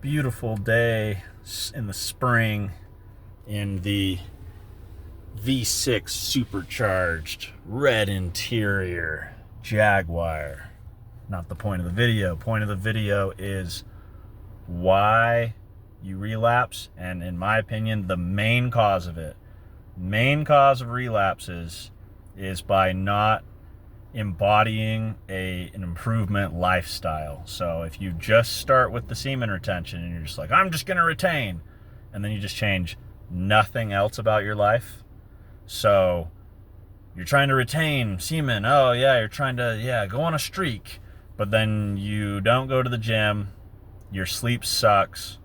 Beautiful day in the spring in the V6 supercharged red interior Jaguar. Not the point of the video. Point of the video is why you relapse, and in my opinion, the main cause of it. Main cause of relapses is by not embodying an improvement lifestyle. So if you just start with the semen retention and you're just like, I'm just going to retain, and then you just change nothing else about your life. So you're trying to retain semen. Oh yeah, you're trying to go on a streak, but then you don't go to the gym, your sleep sucks,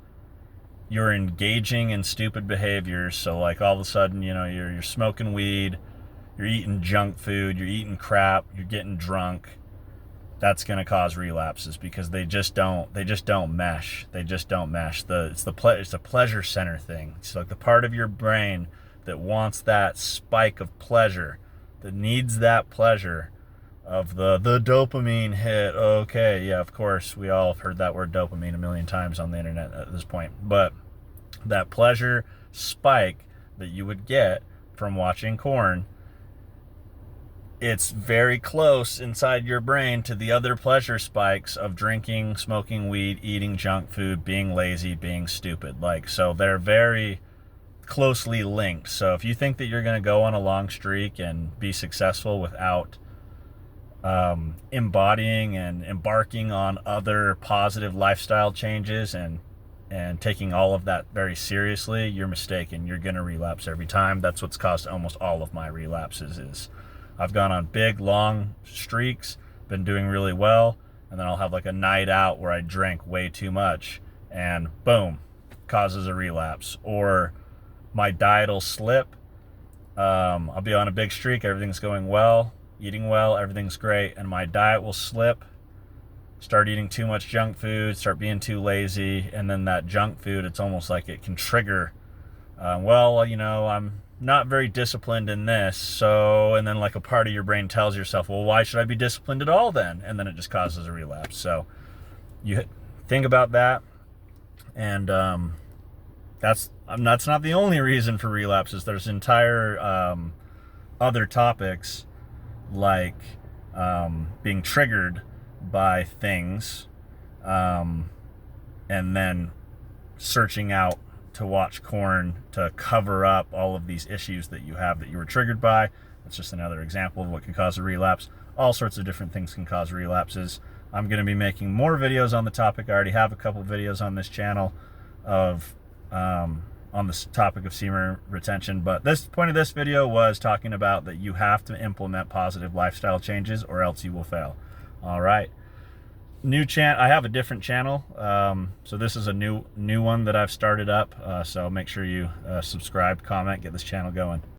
you're engaging in stupid behaviors. So like all of a sudden, you're smoking weed, you're eating junk food, you're eating crap, you're getting drunk. That's going to cause relapses because they just don't mesh. They just don't mesh. It's a pleasure center thing. It's like the part of your brain that wants that spike of pleasure, that needs that pleasure of the dopamine hit. Okay, yeah, of course, we all have heard that word dopamine a million times on the internet at this point. But that pleasure spike that you would get from watching porn, it's very close inside your brain to the other pleasure spikes of drinking, smoking weed, eating junk food, being lazy, being stupid. So they're very closely linked. So if you think that you're going to go on a long streak and be successful without embodying and embarking on other positive lifestyle changes and taking all of that very seriously, you're mistaken. You're going to relapse every time. That's what's caused almost all of my relapses. Is I've gone on big, long streaks, been doing really well, and then I'll have like a night out where I drank way too much, and boom, causes a relapse. Or my diet will slip. I'll be on a big streak, everything's going well, eating well, everything's great, and my diet will slip, start eating too much junk food, start being too lazy, and then that junk food, it's almost like it can trigger, I'm not very disciplined in this, so, and then like a part of your brain tells yourself, well, why should I be disciplined at all then? And then it just causes a relapse. So you think about that, and that's not the only reason for relapses. There's entire other topics like being triggered by things, and then searching out to watch porn to cover up all of these issues that you have that you were triggered by. That's just another example of what can cause a relapse. All sorts of different things can cause relapses. I'm going to be making more videos on the topic. I already have a couple videos on this channel of on this topic of semen retention, but this point of this video was talking about that you have to implement positive lifestyle changes or else you will fail. All right. I have a different channel, so this is a new one that I've started up, so make sure you subscribe, comment, get this channel going.